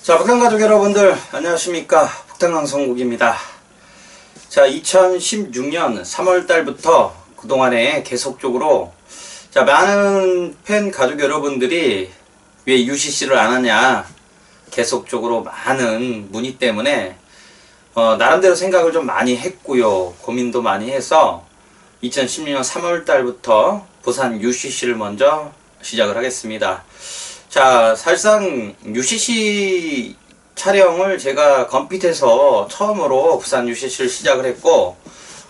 자, 북한가족 여러분들 안녕하십니까. 북한강성국입니다. 자, 2016년 3월달부터 그동안에 계속적으로 많은 팬 가족 여러분들이 왜 UCC를 안 하냐 계속적으로 많은 문의 때문에 나름대로 생각을 좀 많이 했고요. 고민도 많이 해서 2016년 3월달부터 부산 UCC를 먼저 시작을 하겠습니다. 자, 사실상 UCC 촬영을 제가 건핏에서 처음으로 부산 UCC를 시작을 했고,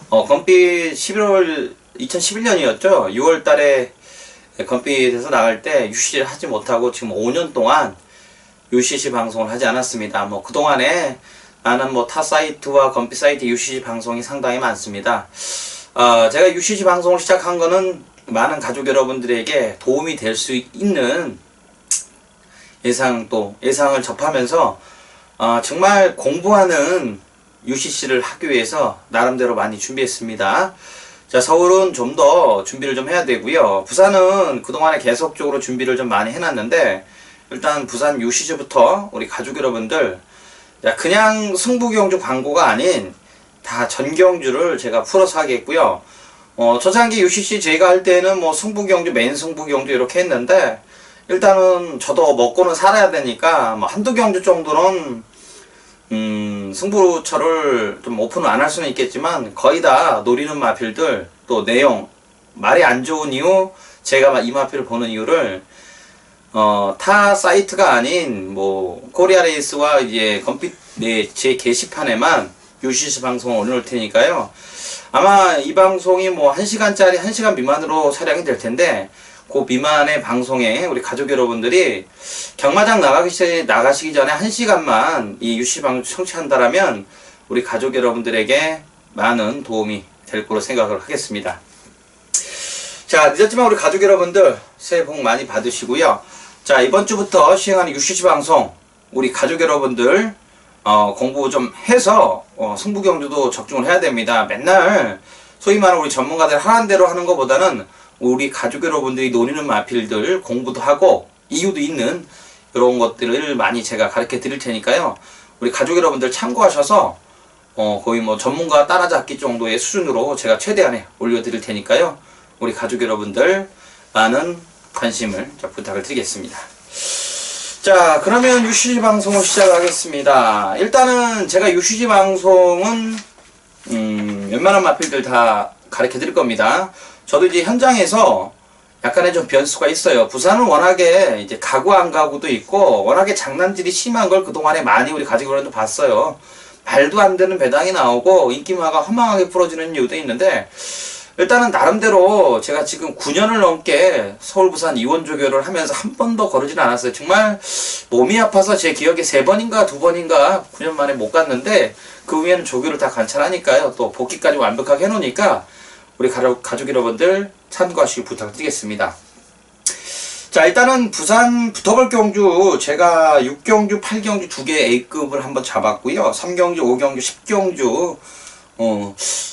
건핏 2011년이었죠. 6월 달에 건핏에서 나갈 때 UCC를 하지 못하고 지금 5년 동안 UCC 방송을 하지 않았습니다. 그동안에 많은 타 사이트와 건핏 사이트 UCC 방송이 상당히 많습니다. 제가 UCC 방송을 시작한 거는 많은 가족 여러분들에게 도움이 될 수 있는 예상을 접하면서 정말 공부하는 UCC를 하기 위해서 나름대로 많이 준비했습니다. 자, 서울은 좀 더 준비를 좀 해야 되고요. 부산은 그동안에 계속적으로 준비를 좀 많이 해놨는데, 일단 부산 UCC부터 우리 가족 여러분들, 그냥 승부경주 광고가 아닌 다 전경주를 제가 풀어서 하겠고요. 초창기 UCC 제가 할 때는 승부경주, 메인 승부경주 이렇게 했는데, 일단은 저도 먹고는 살아야 되니까 한두 경주 정도는 승부처를 좀 오픈을 안 할 수는 있겠지만 거의 다 노리는 마필들, 또 내용 말이 안 좋은 이유, 제가 이 마필을 보는 이유를 타 사이트가 아닌 코리아 레이스와 이제 건핏 제 게시판에만 UCC 방송을 올려놓을 테니까요. 아마 이 방송이 1시간짜리 1시간 미만으로 촬영이 될 텐데, 그 미만의 방송에 우리 가족 여러분들이 경마장 나가시기 전에 1시간만 이 UCC 방송 청취한다라면 우리 가족 여러분들에게 많은 도움이 될 거로 생각을 하겠습니다. 자, 늦었지만 우리 가족 여러분들 새해 복 많이 받으시고요. 자, 이번 주부터 시행하는 UCC 방송 우리 가족 여러분들 공부 좀 해서 승부경주도 적중을 해야 됩니다. 맨날 소위 말하는 우리 전문가들 하는 대로 하는 것보다는 우리 가족 여러분들이 노리는 마필들 공부도 하고 이유도 있는 이런 것들을 많이 제가 가르쳐 드릴 테니까요. 우리 가족 여러분들 참고하셔서 거의 전문가 따라잡기 정도의 수준으로 제가 최대한에 올려드릴 테니까요. 우리 가족 여러분들 많은 관심을 부탁을 드리겠습니다. 자, 그러면 UCC 방송을 시작하겠습니다. 일단은 제가 UCC 방송은 웬만한 마필들 다 가르쳐 드릴 겁니다. 저도 이제 현장에서 약간의 좀 변수가 있어요. 부산은 워낙에 이제 가구 안 가구도 있고 워낙에 장난질이 심한 걸 그동안에 많이 우리 가족 여러분도 봤어요. 말도 안 되는 배당이 나오고 인기마가 허망하게 풀어지는 이유도 있는데, 일단은 나름대로 제가 지금 9년을 넘게 서울 부산 이원 조교를 하면서 한 번도 거르지는 않았어요. 정말 몸이 아파서 제 기억에 3번인가 2번인가 9년 만에 못 갔는데, 그 후에는 조교를 다 관찰하니까요. 또 복귀까지 완벽하게 해놓으니까 우리 가족 여러분들 참고하시길 부탁드리겠습니다. 자, 일단은 부산 붙어볼 경주 제가 6경주, 8경주 2개 A급을 한번 잡았고요. 3경주, 5경주, 10경주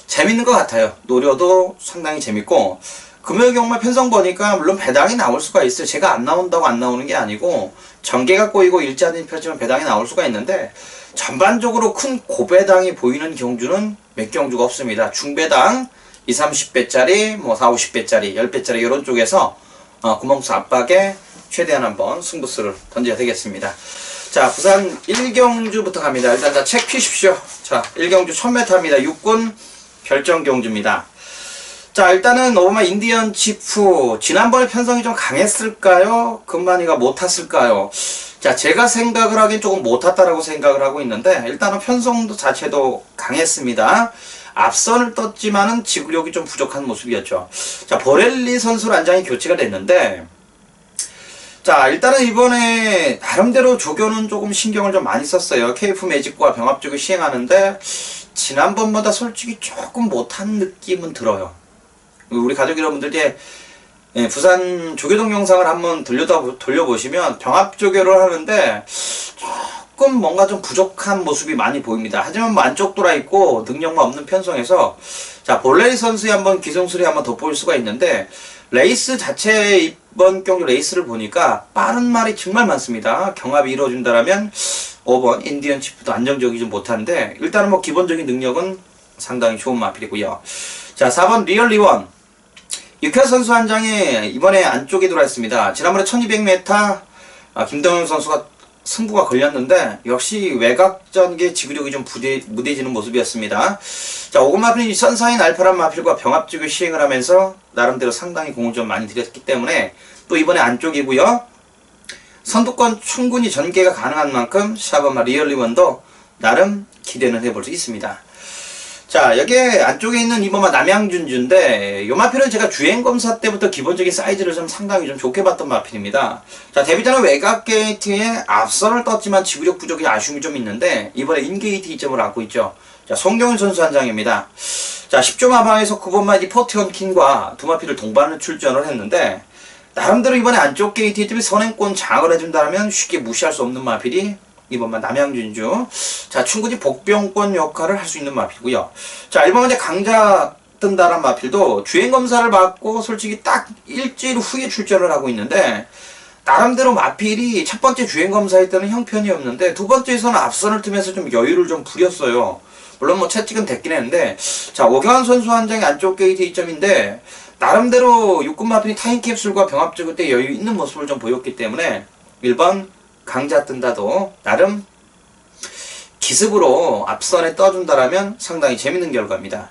재밌는 것 같아요. 노려도 상당히 재밌고, 금요경마 편성 보니까 물론 배당이 나올 수가 있어요. 제가 안 나온다고 안 나오는 게 아니고 전개가 꼬이고 일자리 펼치면 배당이 나올 수가 있는데, 전반적으로 큰 고배당이 보이는 경주는 몇 경주가 없습니다. 중배당 20, 30배짜리, 40, 50배짜리, 10배짜리 이런 쪽에서 구멍수 압박에 최대한 한번 승부수를 던져야 되겠습니다. 자, 부산 1경주부터 갑니다. 일단 책 피십시오. 자, 1경주 1000m입니다. 육군 결정경주입니다. 자, 일단은 오버마 인디언 치프 지난번에 편성이 좀 강했을까요? 금만이가 못 탔을까요? 자, 제가 생각을 하긴 조금 못 탔다라고 생각을 하고 있는데, 일단은 편성도 자체도 강했습니다. 앞선을 떴지만은 지구력이 좀 부족한 모습이었죠. 자, 보렐리 선수 란장이 교체가 됐는데, 자, 일단은 이번에 나름대로 조교는 조금 신경을 좀 많이 썼어요. KF 매직과 병합 조교 시행하는데 지난번보다 솔직히 조금 못한 느낌은 들어요. 우리 가족 여러분들께 부산 조교동 영상을 한번 돌려보시면 병합 조교를 하는데 조금 뭔가 좀 부족한 모습이 많이 보입니다. 하지만 만족도라 있고 능력만 없는 편성에서, 자, 볼레리 선수의 한번 기성술이 한번 돋보일 수가 있는데, 레이스 자체 이번 경주 레이스를 보니까 빠른 말이 정말 많습니다. 경합이 이루어진다라면 5번 인디언 치프도 안정적이지 못한데 일단은 뭐 기본적인 능력은 상당히 좋은 마필이고요. 자, 4번 리얼리원. 육현 선수 한 장에 이번에 안쪽에 들어왔습니다. 지난번에 1200m 김동현 선수가 승부가 걸렸는데 역시 외곽 전개 지구력이 좀 무뎌지는 모습이었습니다. 자, 5번 마필이 선사인 알파란 마필과 병합지구 시행을 하면서 나름대로 상당히 공을 좀 많이 들였기 때문에 또 이번에 안쪽이고요. 선두권 충분히 전개가 가능한 만큼 샤버마 리얼리원도 나름 기대는 해볼 수 있습니다. 자, 여기에 안쪽에 있는 이번마 남양준주인데 요 마필은 제가 주행검사 때부터 기본적인 사이즈를 좀 상당히 좀 좋게 봤던 마필입니다. 자, 데뷔전은 외곽 게이트에 앞선을 떴지만 지구력 부족이 아쉬움이 좀 있는데 이번에 인게이트 2점을 안고 있죠. 자, 송경훈 선수 한 장입니다. 자, 10조 마방에서 9번마 이 포티언 킹과 두 마필을 동반을 출전을 했는데 나름대로 이번에 안쪽 게이트 2점이 선행권 장을 해준다면 쉽게 무시할 수 없는 마필이 이번만 남양준주. 자, 충분히 복병권 역할을 할 수 있는 마필이고요. 자, 이번에 이제 강자 뜬다란 마필도 주행검사를 받고 솔직히 딱 일주일 후에 출전을 하고 있는데 나름대로 마필이 첫 번째 주행검사일 때는 형편이었는데 두 번째에서는 앞선을 트면서 좀 여유를 좀 부렸어요. 물론 뭐 채찍은 됐긴 했는데 자, 오경환 선수 한 장의 안쪽 게이트 2점인데 나름대로 육군 마필이 타임캡슐과 병합적일 때 여유 있는 모습을 좀 보였기 때문에 1번 강자 뜬다도 나름 기습으로 앞선에 떠준다라면 상당히 재밌는 결과입니다.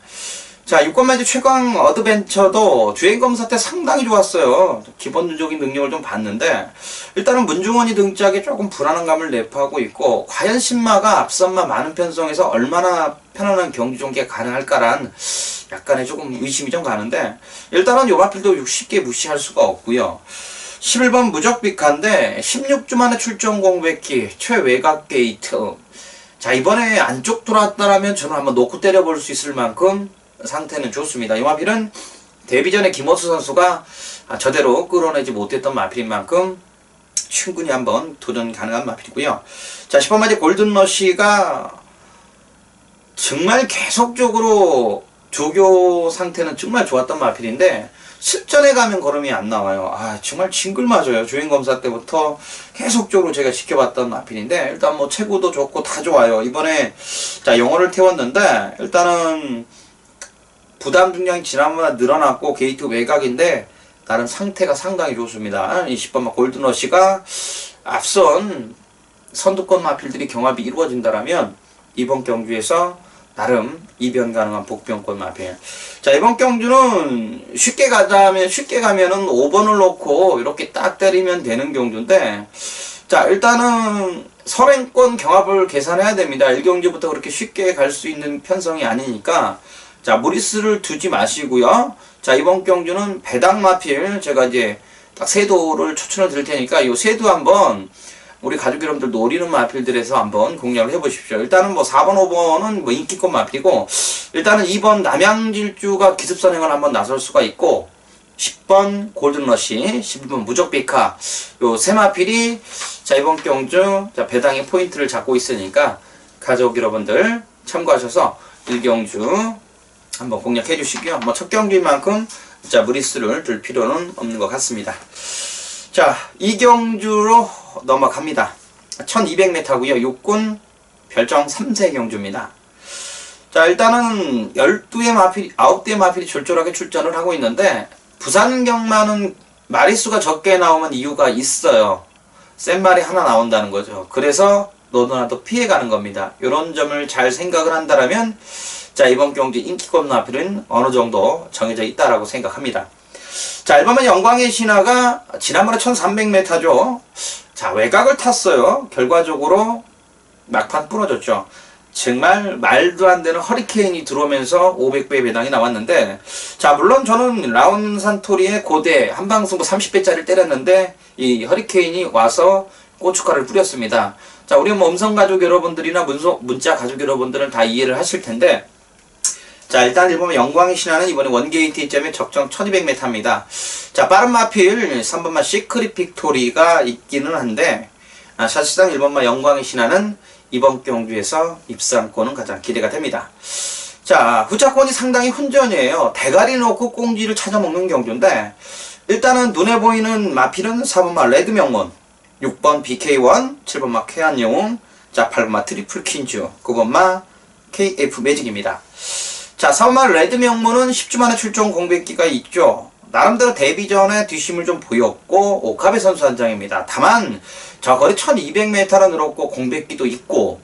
자, 6권마지 최강 어드벤처도 주행검사 때 상당히 좋았어요. 기본적인 능력을 좀 봤는데 일단은 문중원이 등짝에 조금 불안한 감을 내포하고 있고 과연 신마가 앞선만 많은 편성에서 얼마나 편안한 경기 전개가 가능할까란 약간의 조금 의심이 좀 가는데 일단은 요 마필도 쉽게 무시할 수가 없고요. 11번 무적비카인데 16주 만에 출전 공백기 최외곽 게이트. 자, 이번에 안쪽 들어왔다라면 저는 한번 놓고 때려볼 수 있을 만큼 상태는 좋습니다. 이 마필은 데뷔 전에 김호수 선수가 저대로 끌어내지 못했던 마필인 만큼 충분히 한번 도전 가능한 마필이고요. 자, 10번 마디 골든러시가 정말 계속적으로 조교 상태는 정말 좋았던 마필인데 실전에 가면 걸음이 안 나와요. 정말 징글맞아요. 주행검사 때부터 계속적으로 제가 지켜봤던 마필인데 일단 뭐 체구도 좋고 다 좋아요. 이번에 자, 영어를 태웠는데 일단은 부담 중량이 지난번보다 늘어났고 게이트 외곽인데 다른 상태가 상당히 좋습니다. 20번 골든러시가 앞선 선두권 마필들이 경합이 이루어진다라면 이번 경주에서 나름 이변 가능한 복병권 마필. 자, 이번 경주는 쉽게 가면은 5번을 놓고 이렇게 딱 때리면 되는 경주인데 자, 일단은 선행권 경합을 계산해야 됩니다. 1경주부터 그렇게 쉽게 갈 수 있는 편성이 아니니까 자, 무리수를 두지 마시고요. 자, 이번 경주는 배당 마필 제가 이제 딱 세도를 추천을 드릴 테니까 이 세도 한번 우리 가족 여러분들 노리는 마필들에서 한번 공략을 해보십시오. 일단은 뭐 4번, 5번은 뭐 인기권 마필이고 일단은 2번 남양질주가 기습선행을 한번 나설 수가 있고 10번 골든러시, 11번 무적비카 요 세 마필이 자, 이번 경주 자, 배당의 포인트를 잡고 있으니까 가족 여러분들 참고하셔서 1경주 한번 공략해 주시고요. 뭐 첫 경기인 만큼 자, 무리수를 둘 필요는 없는 것 같습니다. 자, 2경주로 넘어갑니다. 1200m고요. 육군 별정 3세 경주입니다. 자, 일단은 12의 마필, 9대의 마필이 졸졸하게 출전을 하고 있는데 부산 경마는 마리수가 적게 나오면 이유가 있어요. 센 말이 하나 나온다는 거죠. 그래서 너도나도 피해가는 겁니다. 이런 점을 잘 생각을 한다면 자, 이번 경기 인기권 마필은 어느 정도 정해져 있다라고 생각합니다. 자, 1번은 영광의 신화가 지난번에 1300m죠. 자, 외곽을 탔어요. 결과적으로 막판 부러졌죠. 정말 말도 안 되는 허리케인이 들어오면서 500배의 배당이 나왔는데 자, 물론 저는 라운 산토리의 고대 한방승부 30배짜리를 때렸는데 이 허리케인이 와서 고춧가루를 뿌렸습니다. 자, 우리 뭐 음성 가족 여러분들이나 문자 가족 여러분들은 다 이해를 하실 텐데 자, 일단 1번 영광의 신화는 이번에 원게이트 2점에 적정 1200m입니다. 자, 빠른 마필 3번마 시크릿 빅토리가 있기는 한데 사실상 1번마 영광의 신화는 이번 경주에서 입상권은 가장 기대가 됩니다. 자, 후차권이 상당히 훈전이에요. 대가리 놓고 꽁지를 찾아먹는 경주인데 일단은 눈에 보이는 마필은 4번마 레드명문, 6번 BK1, 7번마 쾌한영웅, 자, 8번마 트리플 퀸즈, 9번마 KF 매직입니다. 자, 4번마 레드 명문은 10주 만에 출전 공백기가 있죠. 나름대로 데뷔 전에 뒷심을 좀 보였고 오카베 선수 한 장입니다. 다만 저 거리 1200m라 늘었고 공백기도 있고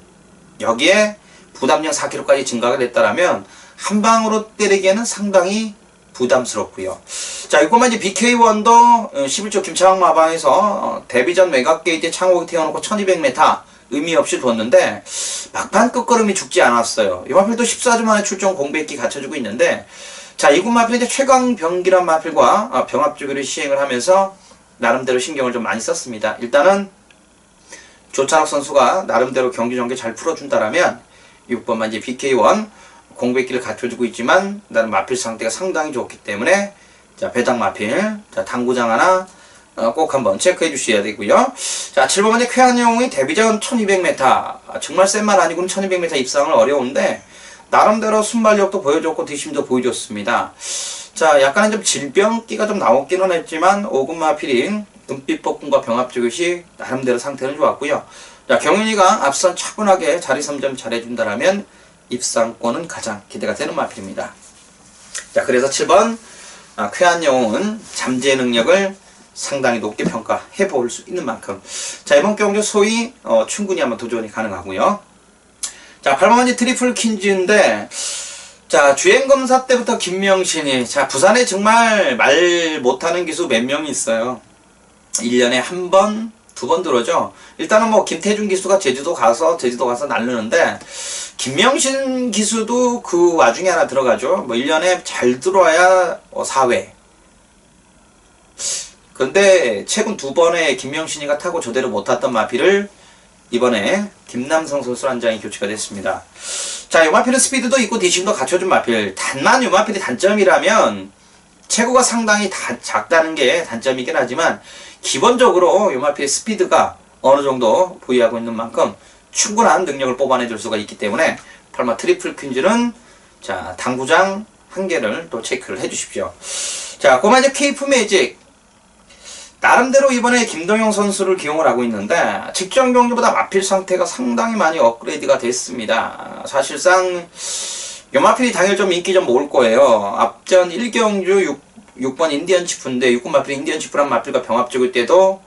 여기에 부담량 4kg까지 증가가 됐다라면 한 방으로 때리기에는 상당히 부담스럽고요. 자, 이것만 이제 BK1도 11조 김창학 마방에서 데뷔 전 외곽 게이트 창호기 태워놓고 1200m 의미 없이 뒀는데 막판 끝걸음이 죽지 않았어요. 이 마필도 14주 만에 출전 공백기 갖춰주고 있는데 자, 이군 마필이 이제 최강병기란 마필과 병합주기를 시행을 하면서 나름대로 신경을 좀 많이 썼습니다. 일단은 조찬욱 선수가 나름대로 경기 전개 잘 풀어준다라면 6번만 이제 BK1 공백기를 갖춰주고 있지만 나는 마필 상태가 상당히 좋기 때문에 자, 배당 마필, 자, 당구장 하나 꼭 한번 체크해 주셔야 되고요. 자, 7번만 이제 쾌한용이 데뷔전 1200m 정말 센 말 아니고는 1200m 입상을 어려운데 나름대로 순발력도 보여줬고 뒷심도 보여줬습니다. 자, 약간은 좀 질병기가 좀 나오기는 했지만 5군 마필인 금빛 폭군과 병합주교시 나름대로 상태는 좋았고요. 자, 경윤이가 앞선 차분하게 자리 선점 잘해준다라면 입상권은 가장 기대가 되는 마필입니다. 자, 그래서 7번 쾌한영웅은 잠재 능력을 상당히 높게 평가해 볼 수 있는 만큼 자, 이번 경주 소위 충분히 한번 도전이 가능하고요. 자, 8번째 트리플 퀸즈인데 자, 주행검사 때부터 김명신이 자, 부산에 정말 말 못하는 기수 몇 명이 있어요. 1년에 한 번, 두 번 들어오죠. 일단은 뭐 김태준 기수가 제주도 가서 날르는데 김명신 기수도 그 와중에 하나 들어가죠. 뭐 1년에 잘 들어와야 4회. 근데 최근 두 번에 김명신이가 타고 저대로 못 탔던 마필을 이번에 김남성 선수 한 장이 교체가 됐습니다. 자, 이 마필은 스피드도 있고 디심도 갖춰준 마필. 단만 이 마필이 단점이라면 체구가 상당히 작다는 게 단점이긴 하지만 기본적으로 이 마필의 스피드가 어느 정도 보유하고 있는 만큼 충분한 능력을 뽑아내줄 수가 있기 때문에 8마 트리플 퀸즈는 자, 당구장 한 개를 또 체크를 해주십시오. 자, 그만 이제 케이프 매직. 나름대로 이번에 김동영 선수를 기용을 하고 있는데 직전 경기보다 마필 상태가 상당히 많이 업그레이드가 됐습니다. 사실상 요 마필이 당일 좀 인기 좀 모을 거예요. 앞전 1경주 6번 인디언 치프인데 6군 마필 인디언 치프란 마필과 병합 적일 때도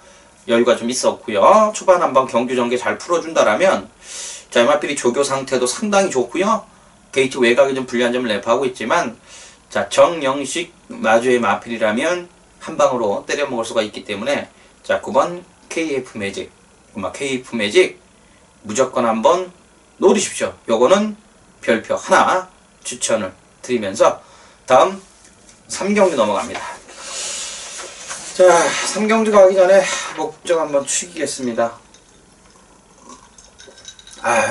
여유가 좀 있었고요. 초반 한번 경주 전개 잘 풀어준다라면 자, 이 마필이 조교 상태도 상당히 좋고요. 게이트 외곽에 좀 불리한 점을 내포하고 있지만 자, 정영식 마주의 마필이라면 한 방으로 때려 먹을 수가 있기 때문에 자, 9번 KF 매직, KF 매직 무조건 한번 노리십시오. 요거는 별표 하나 추천을 드리면서 다음 3경주 넘어갑니다. 자, 3경주 가기 전에 목적 한번 축이겠습니다.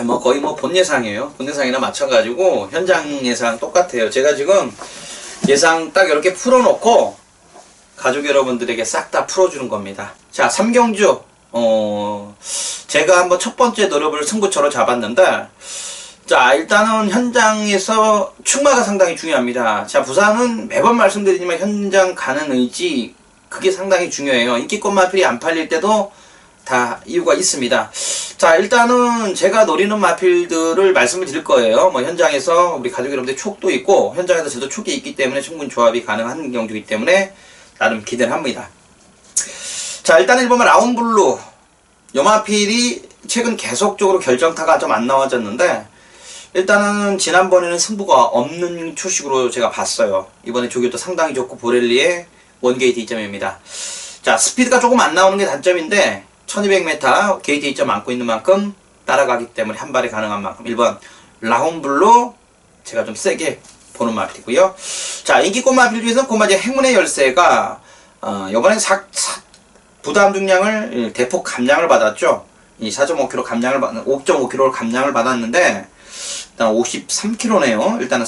뭐 거의 뭐 본 예상이에요. 본 예상이나 마찬가지고 현장 예상 똑같아요. 제가 지금 예상 딱 이렇게 풀어놓고 가족 여러분들에게 싹 다 풀어주는 겁니다. 자, 3경주 제가 한번 첫 번째 노려볼 승부처로 잡았는데 자, 일단은 현장에서 충마가 상당히 중요합니다. 자, 부산은 매번 말씀드리지만 현장 가는 의지 그게 상당히 중요해요. 인기권 마필이 안 팔릴 때도 다 이유가 있습니다. 자, 일단은 제가 노리는 마필들을 말씀을 드릴 거예요. 뭐 현장에서 우리 가족 여러분들 촉도 있고 현장에서 저도 촉이 있기 때문에 충분히 조합이 가능한 경주이기 때문에 나름 기대를 합니다. 자, 일단 1번은 라운블루. 요 마필이 최근 계속적으로 결정타가 좀 안 나와졌는데 일단은 지난번에는 승부가 없는 초식으로 제가 봤어요. 이번에 조교도 상당히 좋고 보렐리의 원게이트 2점입니다. 자, 스피드가 조금 안 나오는 게 단점인데 1200m 게이트 2점 안고 있는 만큼 따라가기 때문에 한 발에 가능한 만큼 1번 라운블루 제가 좀 세게 보는 마필이고요. 자, 인기권 마필 중에서는 고마제 행운의 열쇠가 이번엔 부담 중량을 대폭 감량을 받았죠. 이 4.5kg 감량을 5.5kg 감량을 받았는데 일단 53kg네요. 일단은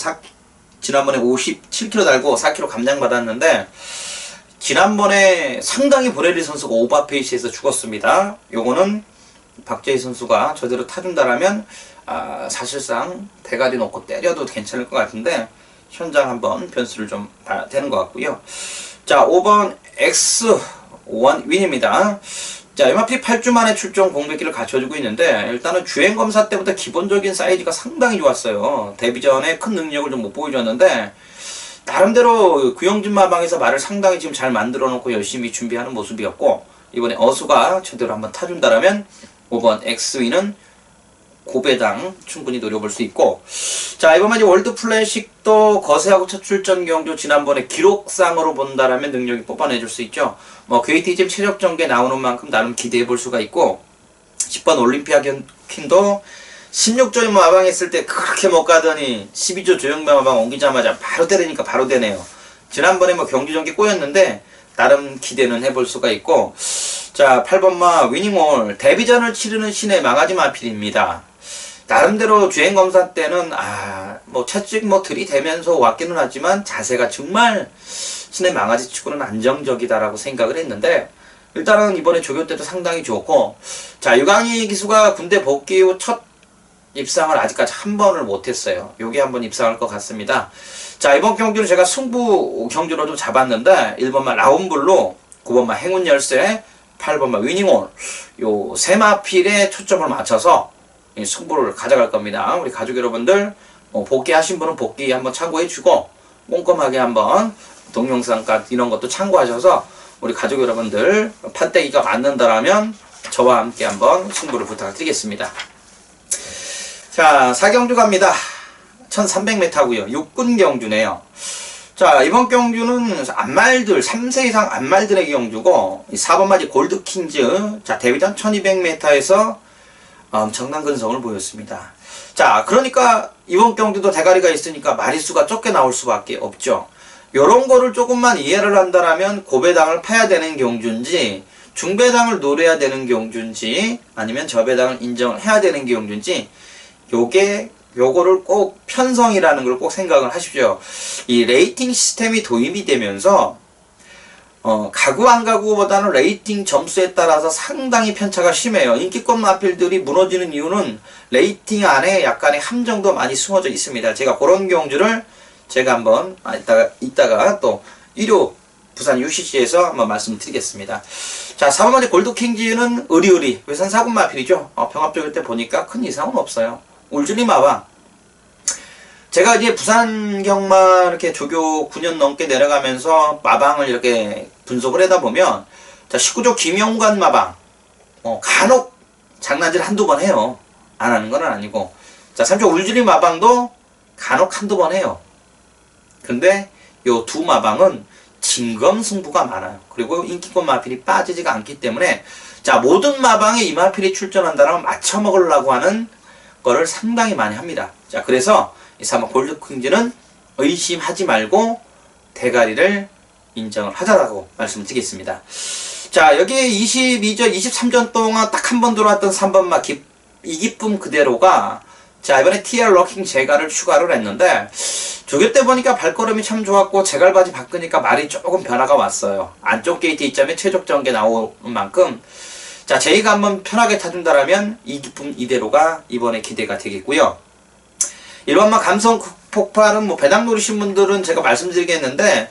지난번에 57kg 달고 4kg 감량 받았는데 지난번에 상당히 보렐리 선수가 오버페이스에서 죽었습니다. 요거는 박재희 선수가 저대로 타준다라면 사실상 대가리 놓고 때려도 괜찮을 것 같은데 현장 한번 변수를 좀 봐야 되는 것 같고요. 자, 5번 X1 윈입니다. 자, MRP 8주 만에 출정 공백기를 갖춰주고 있는데, 일단은 주행검사 때부터 기본적인 사이즈가 상당히 좋았어요. 데뷔 전에 큰 능력을 좀 못 보여줬는데, 나름대로 구영진 마방에서 말을 상당히 지금 잘 만들어 놓고 열심히 준비하는 모습이었고, 이번에 어수가 제대로 한번 타준다라면 5번 엑스위는 고배당 충분히 노려볼 수 있고, 자, 이번에 월드 플래식도 거세하고 첫 출전 경주 지난번에 기록상으로 본다라면 능력이 뽑아내줄 수 있죠. 뭐 QATGM 최적 전개 나오는 만큼 나름 기대해 볼 수가 있고, 10번 올림피아 퀸도 16조인 마방했을 때 그렇게 못 가더니 12조 조영배 마방 옮기자마자 바로 때리니까 바로 되네요. 지난번에 뭐 경주 전개 꼬였는데 나름 기대는 해볼 수가 있고, 자, 8번마 위닝홀 데뷔전을 치르는 신의 망아지 마필입니다. 나름대로 주행검사 때는 뭐 채찍 뭐 들이대면서 왔기는 하지만 자세가 정말 신의 망아지 치고는 안정적이다라고 생각을 했는데, 일단은 이번에 조교 때도 상당히 좋고, 자, 유강희 기수가 군대 복귀 후 첫 입상을 아직까지 한 번을 못했어요. 요게 한번 입상할 것 같습니다. 자, 이번 경주는 제가 승부 경주로 좀 잡았는데, 1번마 라운블루, 9번마 행운열쇠, 8번마 위닝홀, 요 세 마필에 초점을 맞춰서 승부를 가져갈 겁니다. 우리 가족 여러분들 복귀하신 분은 복귀 한번 참고해주고, 꼼꼼하게 한번 동영상과 이런 것도 참고하셔서 우리 가족 여러분들 판때기가 맞는다라면 저와 함께 한번 승부를 부탁드리겠습니다. 자, 4경주 갑니다. 1300m고요. 육군 경주네요. 자, 이번 경주는 안말들, 3세 이상 안말들의 경주고, 4번 맞이 골드킹즈, 자, 데뷔전 1200m에서 엄청난 근성을 보였습니다. 자, 그러니까 이번 경주도 대가리가 있으니까 마리수가 적게 나올 수밖에 없죠. 요런 거를 조금만 이해를 한다라면 고배당을 파야 되는 경주인지, 중배당을 노려야 되는 경주인지, 아니면 저배당을 인정을 해야 되는 경주인지, 요거를 꼭 편성이라는 걸 꼭 생각을 하십시오. 이 레이팅 시스템이 도입이 되면서 가구 안 가구보다는 레이팅 점수에 따라서 상당히 편차가 심해요. 인기권 마필들이 무너지는 이유는 레이팅 안에 약간의 함정도 많이 숨어져 있습니다. 제가 그런 경주를 제가 한번 이따가 또 1호 부산 UCC에서 한번 말씀드리겠습니다. 자, 4번째 골드킹즈는 의리의리 외산 4군 마필이죠. 병합적일 때 보니까 큰 이상은 없어요. 울주리 마방. 제가 이제 부산 경마 이렇게 조교 9년 넘게 내려가면서 마방을 이렇게 분석을 하다 보면, 자, 19조 김영관 마방, 간혹 장난질 한두 번 해요. 안 하는 건 아니고. 자, 3조 울주리 마방도 간혹 한두 번 해요. 근데 요 두 마방은 진검승부가 많아요. 그리고 인기권 마필이 빠지지가 않기 때문에, 자, 모든 마방에 이 마필이 출전한다면 맞춰먹으려고 하는 거를 상당히 많이 합니다. 자, 그래서 이 3번 골드킹즈는 의심하지 말고 대가리를 인정을 하자라고 말씀드리겠습니다. 자, 여기에 22전, 23전 동안 딱 한 번 들어왔던 3번마 이 기쁨 그대로가, 자, 이번에 TR 럭킹 제갈을 추가를 했는데, 조교 때 보니까 발걸음이 참 좋았고, 제갈바지 바꾸니까 말이 조금 변화가 왔어요. 안쪽 게이트 이점에 최적 전개 나오는 만큼, 자, 제이가 한번 편하게 타준다라면 이 기쁨 이대로가 이번에 기대가 되겠고요. 1번마 감성 폭발은 뭐 배당 노리신 분들은 제가 말씀드리겠는데,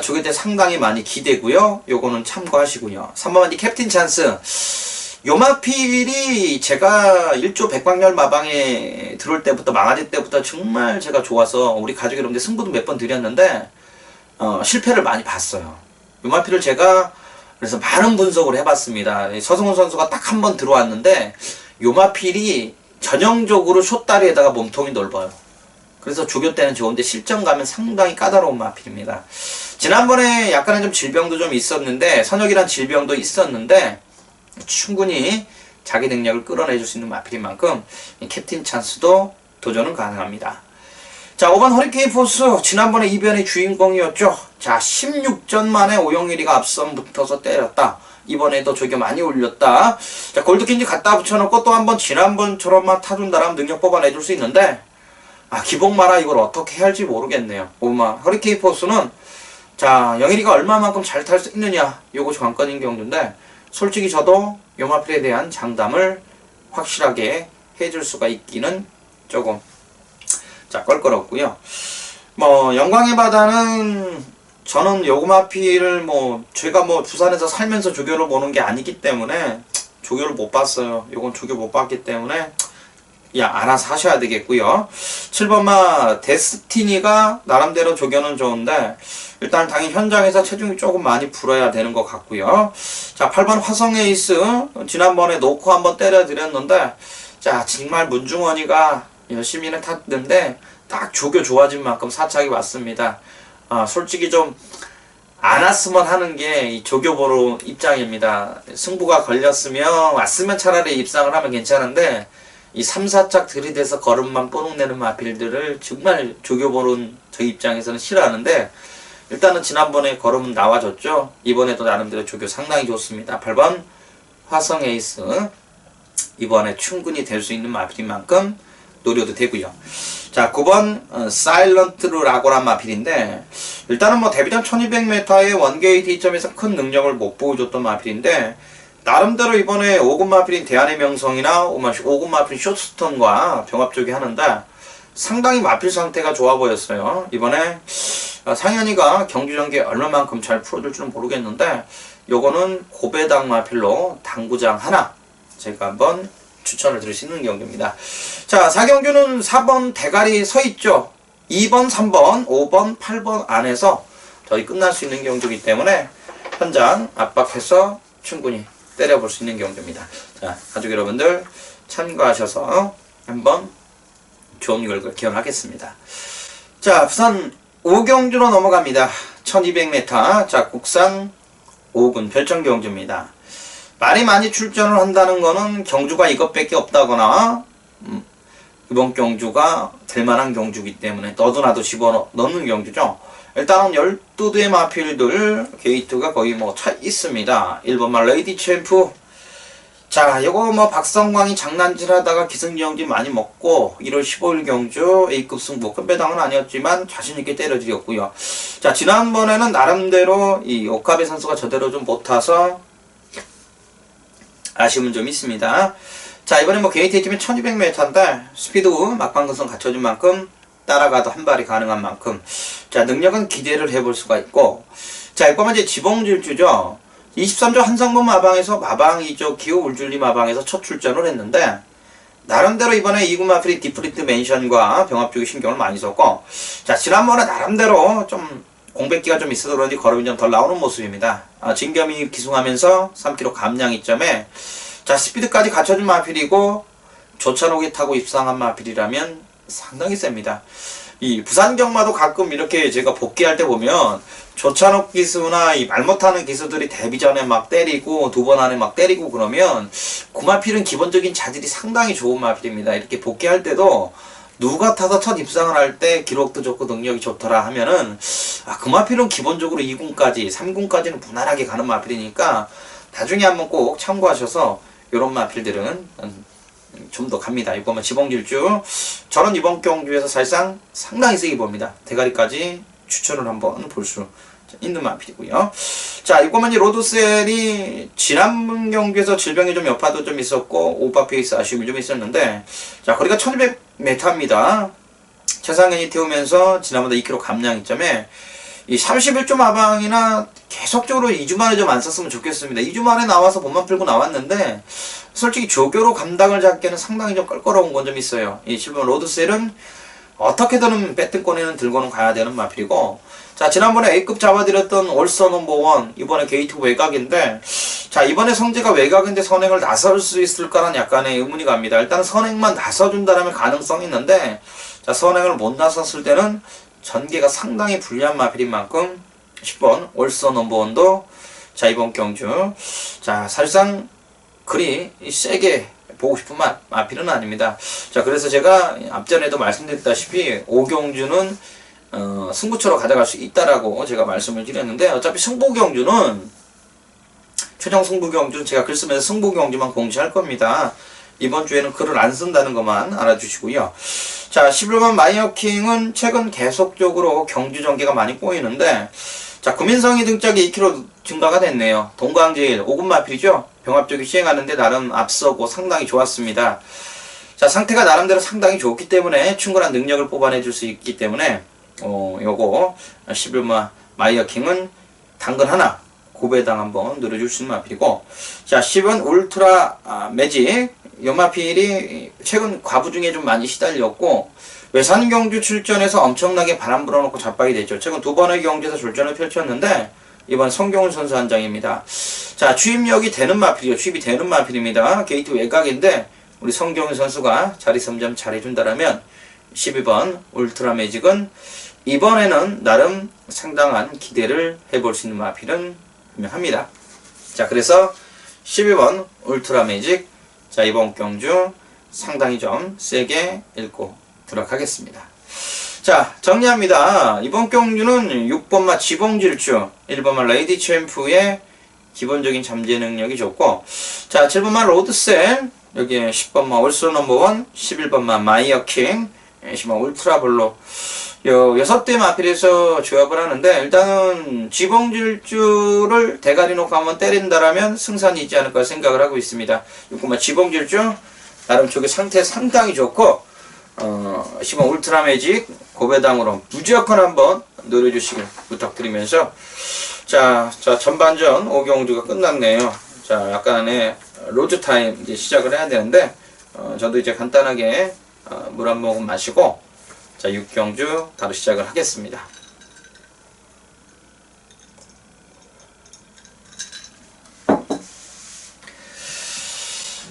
조교 때 상당히 많이 기대고요. 요거는 참고하시고요. 3번마 캡틴 찬스. 요 마필이 제가 1조 백광열 마방에 들어올 때부터, 망아지 때부터 정말 제가 좋아서 우리 가족 여러분들 승부도 몇 번 드렸는데, 실패를 많이 봤어요. 요 마필을 제가 그래서 많은 분석을 해봤습니다. 서승훈 선수가 딱 한 번 들어왔는데, 요 마필이 전형적으로 숏다리에다가 몸통이 넓어요. 그래서 조교 때는 좋은데 실전 가면 상당히 까다로운 마필입니다. 지난번에 약간의 좀 질병도 좀 있었는데, 선역이란 질병도 있었는데, 충분히 자기 능력을 끌어내줄 수 있는 마필인 만큼 캡틴 찬스도 도전은 가능합니다. 자, 5번 허리케인 포스, 지난번에 이변의 주인공이었죠. 자, 16전 만에 오영일이가 앞선 붙어서 때렸다. 이번에도 조교 많이 올렸다. 자, 골드킹즈 갖다 붙여놓고 또 한번 지난번처럼만 타준다라면 능력 뽑아내줄 수 있는데, 기복 마라 이걸 어떻게 해야 할지 모르겠네요. 5번 허리케인 포스는, 자, 영일이가 얼마만큼 잘 탈 수 있느냐, 요것이 관건인 경주인데, 솔직히 저도 요 마필에 대한 장담을 확실하게 해줄 수가 있기는 조금 자 껄끄럽고요. 뭐 영광의 바다는 저는 요금 마필을 뭐 제가 뭐 부산에서 살면서 조교를 보는 게 아니기 때문에 조교를 못 봤어요. 요건 조교 못 봤기 때문에 야 알아서 하셔야 되겠고요. 7번마 데스티니가 나름대로 조교는 좋은데 일단 당연히 현장에서 체중이 조금 많이 불어야 되는 것 같고요. 자 8번 화성 에이스 지난번에 놓고 한번 때려드렸는데 자 정말 문중원이가 열심히는 탔는데 딱 조교 좋아진 만큼 사착이 왔습니다. 솔직히 좀 안 왔으면 하는 게 이 조교보로 입장입니다. 승부가 걸렸으면 왔으면 차라리 입상을 하면 괜찮은데 이 3, 4짝 들이대서 걸음만 뽀록내는 마필들을 정말 조교보는 저희 입장에서는 싫어하는데 일단은 지난번에 걸음은 나와줬죠. 이번에도 나름대로 조교 상당히 좋습니다. 8번 화성 에이스 이번에 충분히 될 수 있는 마필인 만큼 노려도 되고요. 자 9번 사일런트 라고란 마필인데 일단은 뭐 데뷔전 1200m의 원게이트 2점에서 큰 능력을 못 보여줬던 마필인데 나름대로 이번에 5급 마필인 대한의 명성이나 5급 마필인 쇼스턴과 병합조기 하는데 상당히 마필 상태가 좋아 보였어요. 이번에 상현이가 경주 전개 얼마만큼 잘 풀어줄지는 모르겠는데 요거는 고배당 마필로 당구장 하나 제가 한번 추천을 드릴 수 있는 경기입니다. 자 4경주는 4번 대가리 서있죠. 2번 3번 5번 8번 안에서 저희 끝날 수 있는 경주이기 때문에 현장 압박해서 충분히 때려볼 수 있는 경주입니다. 자 가족 여러분들 참고하셔서 한번 좋은 결과 기원하겠습니다. 자 부산 5경주로 넘어갑니다. 1200m 자 국산 5군 별정 경주입니다. 말이 많이 출전을 한다는 거는 경주가 이것밖에 없다거나 이번 경주가 될만한 경주이기 때문에 너도 나도 집어넣는 경주죠. 일단은 12대의 마필들 게이트가 거의 뭐 차 있습니다. 1번만 레이디 챔프 자 요거 뭐 박성광이 장난질 하다가 기승전지 많이 먹고 1월 15일 경주 A급 승부 끝배당은 아니었지만 자신있게 때려드렸고요. 자 지난번에는 나름대로 이 오카베 선수가 저대로 좀 못 타서 아쉬움은 좀 있습니다. 자 이번에 뭐 게이트 팀이 1200m인데 스피드 막방 근성 갖춰진 만큼 따라가도 한 발이 가능한 만큼 자 능력은 기대를 해볼 수가 있고 자 이거만 이제 지봉질주죠. 23조 한성문 마방에서 마방이죠. 기호 울줄리 마방에서 첫 출전을 했는데 나름대로 이번에 2군 마필이 디프리트 맨션과 병합 쪽에 신경을 많이 썼고 자 지난번에 나름대로 좀 공백기가 좀 있어서 그런지 걸음이 좀 덜 나오는 모습입니다. 진겸이 기승하면서 3km 감량 이점에 자 스피드까지 갖춰준 마필이고 조찬옥이 타고 입상한 마필이라면 상당히 셉니다. 이 부산 경마도 가끔 이렇게 제가 복귀할 때 보면 조찬옥 기수나 이 말 못하는 기수들이 데뷔전에 막 때리고 두 번 안에 막 때리고 그러면 그 마필은 기본적인 자질이 상당히 좋은 마필입니다. 이렇게 복귀할 때도 누가 타서 첫 입상을 할 때 기록도 좋고 능력이 좋더라 하면은 그 마필은 기본적으로 2군까지 3군까지는 무난하게 가는 마필이니까 나중에 한번 꼭 참고하셔서 요런 마필들은 좀 더 갑니다. 이거면 지봉질주 저는 이번 경주에서 사실상 상당히 세게 봅니다. 대가리까지 추천을 한번 볼 수 있는 마필이고요. 자 이거면 로드셀이 지난 경주에서 질병이 좀 여파도 좀 있었고 오버페이스 아쉬움이 좀 있었는데 자 거리가 1200m입니다. 최상현이 태우면서 지난번에 2km 감량 이점에 이 31조 마방이나 계속적으로 2주 만에 좀 안 썼으면 좋겠습니다. 2주 만에 나와서 몸만 풀고 나왔는데 솔직히 조교로 감당을 잡기에는 상당히 좀 껄끄러운 건 좀 있어요. 이 7번 로드셀은 어떻게든 배트권에는 들고는 가야 되는 마필이고 자 지난번에 A급 잡아드렸던 올서 넘버 1 이번에 게이트 외곽인데 자 이번에 성재가 외곽인데 선행을 나설 수 있을까라는 약간의 의문이 갑니다. 일단 선행만 나서준다면 가능성이 있는데 자 선행을 못 나섰을 때는 전개가 상당히 불리한 마필인 만큼 10번 올서 넘버 1도 자 이번 경주 자 사실상 그리 세게 보고 싶은 마필은 아닙니다. 자 그래서 제가 앞전에도 말씀드렸다시피 5경주는 승부처로 가져갈 수 있다라고 제가 말씀을 드렸는데 어차피 승부경주는 최종 승부경주는 제가 글 쓰면서 승부경주만 공지할 겁니다. 이번 주에는 글을 안 쓴다는 것만 알아주시고요. 자 11번 마이어킹은 최근 계속적으로 경주 전개가 많이 꼬이는데 자 구민성이 등짝이 2kg 증가가 됐네요. 동광제일 5군 마필이죠. 병합적이 시행하는데 나름 앞서고 상당히 좋았습니다. 자 상태가 나름대로 상당히 좋기 때문에 충분한 능력을 뽑아내줄 수 있기 때문에 요거 11번 마이어킹은 당근 하나 고배당 한번 누려줄 수 있는 마필이고, 자 10은 울트라 매직. 이 마필이 최근 과부 중에 좀 많이 시달렸고 외산 경주 출전에서 엄청나게 바람 불어놓고 잡박이 됐죠. 최근 두 번의 경주에서 출전을 펼쳤는데 이번 성경훈 선수 한 장입니다. 자 추입력이 되는 마필이요. 추입이 되는 마필입니다. 게이트 외곽인데 우리 성경훈 선수가 자리 선점 잘해준다라면 12번 울트라 매직은 이번에는 나름 상당한 기대를 해볼 수 있는 마필은 분명합니다. 자 그래서 12번 울트라 매직, 자 이번 경주 상당히 좀 세게 읽고 들어가겠습니다. 자 정리합니다. 이번 경주는 6번마 지봉질주, 1번마 레이디 챔프의 기본적인 잠재 능력이 좋고, 자 7번마 로드셀, 여기에 10번마 올소 넘버원, 11번마 마이어킹, 10번 울트라블로, 요 6대 마필에서 조합을 하는데 일단은 지봉질주를 대가리 놓고 한번 때린다라면 승산이 있지 않을까 생각을 하고 있습니다. 6번마 지봉질주 나름 쪽에 상태 상당히 좋고 10번 울트라 매직 고배당으로 무조건 한번 노려주시길 부탁드리면서, 자 전반전 5경주가 끝났네요. 자 약간의 로드타임 이제 시작을 해야 되는데 저도 이제 간단하게 물 한 모금 마시고 자 6경주 바로 시작을 하겠습니다.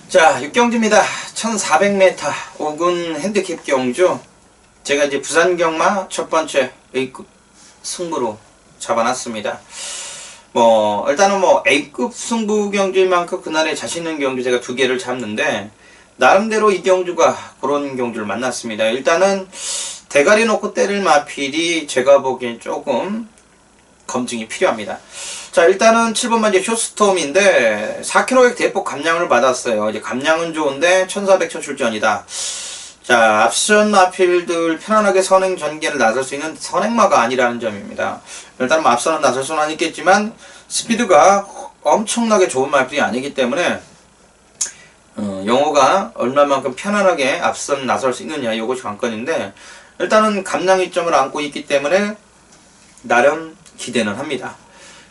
자 6경주입니다. 1400m 5군 핸디캡 경주. 제가 이제 부산경마 첫 번째 A급 승부로 잡아놨습니다. 뭐 일단은 뭐 A급 승부 경주인 만큼 그날의 자신 있는 경주 제가 2개를 잡는데 나름대로 이 경주가 그런 경주를 만났습니다. 일단은 대가리 놓고 때릴 마필이 제가 보기엔 조금 검증이 필요합니다. 자 일단은 7번만 이제 쇼스톰인데 4kg의 대폭 감량을 받았어요. 이제 감량은 좋은데 1400초 출전이다. 자 앞선 마필들 편안하게 선행 전개를 나설 수 있는 선행마가 아니라는 점입니다. 일단 뭐 앞선은 나설 수는 있겠지만 스피드가 엄청나게 좋은 마필이 아니기 때문에 영호가 얼마만큼 편안하게 앞선 나설 수 있느냐 이것이 관건인데 일단은 감량 이점을 안고 있기 때문에 나름 기대는 합니다.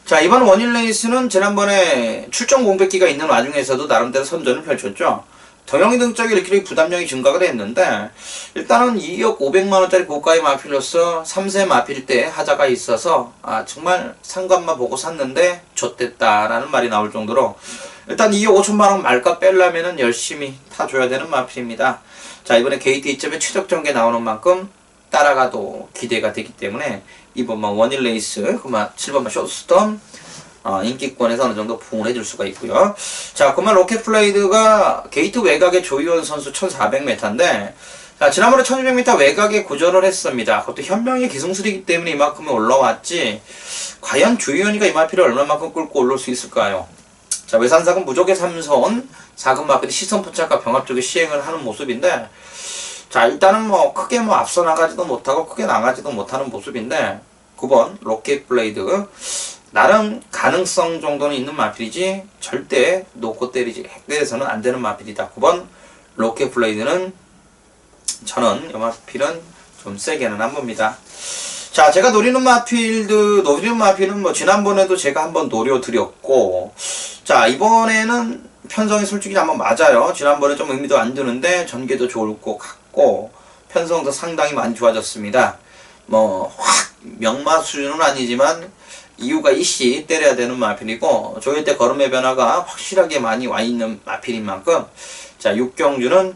자 이번 원일 레이스는 지난번에 출전 공백기가 있는 와중에서도 나름대로 선전을 펼쳤죠. 동영이 등짝이 이렇게 부담량이 증가가 됐는데 일단은 2억 500만원짜리 고가의 마필로서 3세 마필 때 하자가 있어서 정말 상관만 보고 샀는데 좆됐다 라는 말이 나올 정도로 일단 2억 5천만원 말값 빼려면은 열심히 타줘야 되는 마필입니다. 자 이번에 게이트 2점에 최적 전개 나오는 만큼 따라가도 기대가 되기 때문에 이번만 원일 레이스 그만 7번만 쇼스톰 인기권에서 어느 정도 부응을 해줄 수가 있고요. 자 그만 로켓플레이드가 게이트 외곽의 조이원 선수 1400m인데 자 지난번에 1200m 외곽에 고전을 했습니다. 그것도 현명의 기승술이기 때문에 이만큼이 올라왔지 과연 조이원이가 이 마필을 얼마만큼 끌고 올라올 수 있을까요? 자 외산삭은 무적의 3선 4급 마필이 시선 포착과 병합 쪽에 시행을 하는 모습인데 자 일단은 뭐 크게 뭐 앞서 나가지도 못하고 크게 나가지도 못하는 모습인데 9번 로켓블레이드 나름 가능성 정도는 있는 마필이지 절대 놓고 때려서는 안 되는 마필이다. 9번 로켓블레이드는 저는 이 마필은 좀 세게는 안 봅니다. 자 제가 노리는 마필은 뭐 지난번에도 제가 한번 노려드렸고 자 이번에는 편성이 솔직히 한번 맞아요. 지난번에 좀 의미도 안 드는데 전개도 좋을 것 같고 편성도 상당히 많이 좋아졌습니다. 뭐 확 명마 수준은 아니지만 이유가 이씨 때려야 되는 마필이고 조회 때 걸음의 변화가 확실하게 많이 와 있는 마필인 만큼 자 6경주는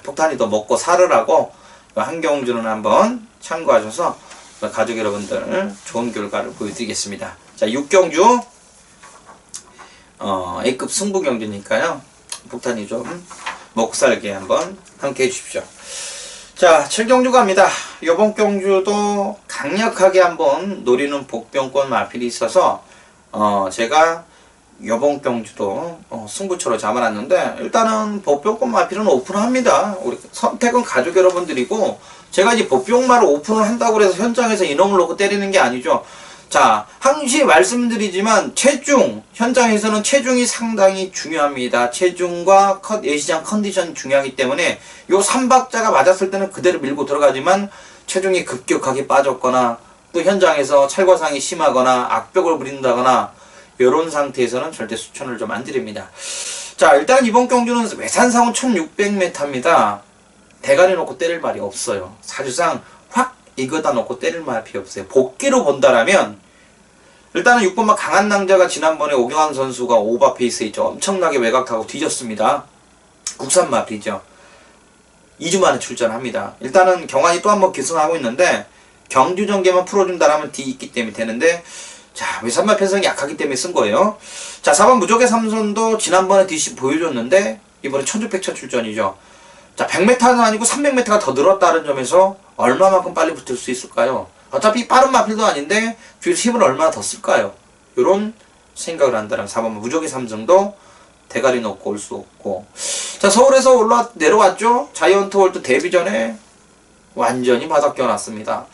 폭탄이 더 먹고 살으라고 한 경주는 한번 참고하셔서 가족 여러분들 좋은 결과를 보여드리겠습니다. 자 6경주 A급 승부 경주니까요 폭탄이 좀 먹고 살게 한번 함께 해주십시오. 자 7경주 갑니다. 요번 경주도 강력하게 한번 노리는 복병권 마필이 있어서 제가 요번 경주도 승부처로 잡아놨는데 일단은 복병권 마필은 오픈합니다. 우리 선택은 가족 여러분들이고 제가 이제 복병마를 오픈을 한다고 해서 현장에서 이놈을 놓고 때리는 게 아니죠. 자 항시 말씀드리지만 체중 현장에서는 체중이 상당히 중요합니다. 체중과 예시장 컨디션 중요하기 때문에 요 3박자가 맞았을 때는 그대로 밀고 들어가지만 체중이 급격하게 빠졌거나 또 현장에서 찰과상이 심하거나 악벽을 부린다거나 이런 상태에서는 절대 추천을 좀 안 드립니다. 자, 일단 이번 경주는 외산상은 1600m입니다. 대가리 놓고 때릴 말이 없어요. 사실상 확 이거다 놓고 때릴 말이 없어요. 복귀로 본다라면 일단은 6번마 강한 낭자가 지난번에 오경환 선수가 오버페이스에 있죠. 엄청나게 외곽타고 뒤졌습니다. 국산 마필이죠. 2주 만에 출전합니다. 일단은 경환이 또 한 번 기승하고 있는데 경주 전개만 풀어준다라면 D 있기 때문에 되는데, 자, 외산마 편성이 약하기 때문에 쓴 거예요. 자, 4번 무적의 삼선도 지난번에 DC 보여줬는데 이번에 1600 첫 출전이죠. 자, 100m는 아니고 300m가 더 늘었다는 점에서 얼마만큼 빨리 붙을 수 있을까요? 어차피 빠른 마필도 아닌데 뒤에서 힘을 얼마나 더 쓸까요? 이런 생각을 한다면 4번 무적의 삼성도 대가리 놓고 올 수 없고. 자, 서울에서 내려왔죠. 자이언트 월드 데뷔 전에 완전히 바닥 껴놨습니다.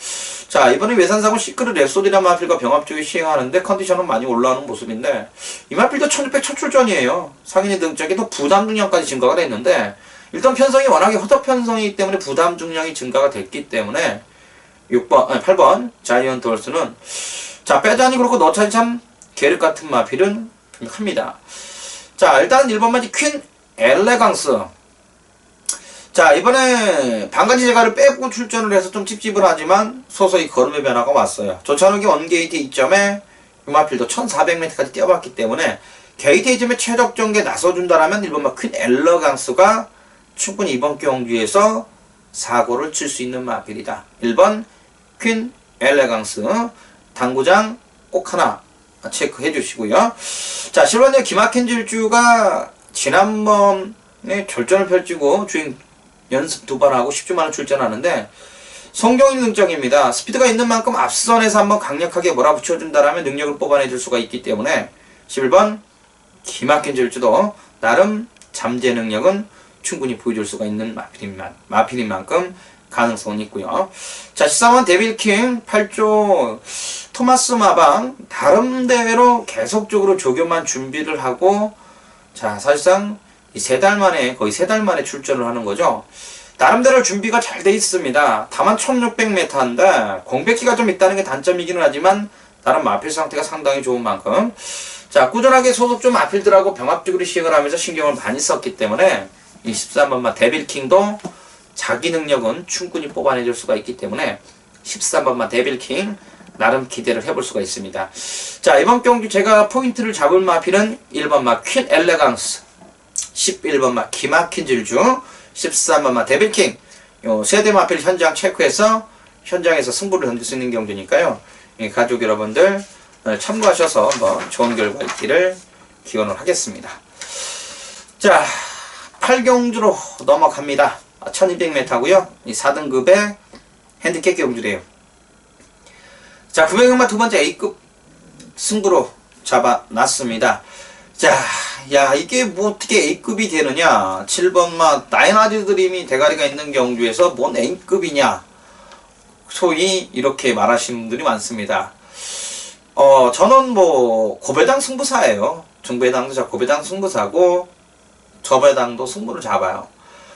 자, 이번에 외산상은 시크릿 랩소디라는 마필과 병합적이 시행하는데 컨디션은 많이 올라오는 모습인데, 이 마필도 1600 첫 출전이에요. 상인의 등짝에 또 부담 중량까지 증가가 됐는데, 일단 편성이 워낙에 허접 편성이기 때문에 부담 중량이 증가가 됐기 때문에 8번 자이언트 월스는, 자, 빼자니 그렇고 너차니 참 계륵 같은 마필은 합니다. 자, 일단 1번만 퀸 엘레강스. 자, 이번에 방간지 제가를 빼고 출전을 해서 좀 찝찝을 하지만 서서히 걸음의 변화가 왔어요. 조찬욱이 원게이트 2점에 유마필도 1400m까지 뛰어봤기 때문에 게이트 2점에 최적 전개에 나서준다라면 1번마 퀸 엘레강스가 충분히 이번 경주에서 사고를 칠 수 있는 마필이다. 1번 퀸 엘레강스 당구장 꼭 하나 체크해 주시고요. 자, 실버님 기막힌 질주가 지난번에 절전을 펼치고 주행 연습 2번 하고 10주 만에 출전하는데 성경인 능적입니다. 스피드가 있는 만큼 앞선에서 한번 강력하게 몰아붙여준다라면 능력을 뽑아내줄 수가 있기 때문에 11번 기막힌 질주도 나름 잠재 능력은 충분히 보여줄 수가 있는 마필인 만큼 가능성은 있고요. 자, 13번 데빌킹 8조 토마스 마방 나름대로 계속적으로 조교만 준비를 하고, 자, 사실상 이 3달 만에 거의 3달 만에 출전을 하는 거죠. 나름대로 준비가 잘 돼 있습니다. 다만 1600m인데 공백기가 좀 있다는 게 단점이기는 하지만 나름 마필 상태가 상당히 좋은 만큼, 자, 꾸준하게 소속 좀 마필들하고 병합적으로 시행을 하면서 신경을 많이 썼기 때문에 이 13번마 데빌킹도 자기 능력은 충분히 뽑아내줄 수가 있기 때문에 13번마 데빌킹 나름 기대를 해볼 수가 있습니다. 자, 이번 경주 제가 포인트를 잡을 마필은 1번마 퀸 엘레강스, 11번마 기막힌 질주, 13번마 데빌킹, 요 세대 마필 현장 체크해서 현장에서 승부를 던질 수 있는 경주니까요. 가족 여러분들 참고하셔서 한번 좋은 결과 있기를 기원을 하겠습니다. 자, 8경주로 넘어갑니다. 1200m고요. 이 4등급의 핸디캡 경주래요. 자, 금액만 두 번째 A급 승부로 잡아놨습니다. 자, 야, 이게 뭐 어떻게 A급이 되느냐. 7번마 나인아즈 드림이 대가리가 있는 경주에서 뭔 A급이냐. 소위 이렇게 말하시는 분들이 많습니다. 저는 뭐 고배당 승부사예요. 중배당도 고배당 승부사고 저배당도 승부를 잡아요.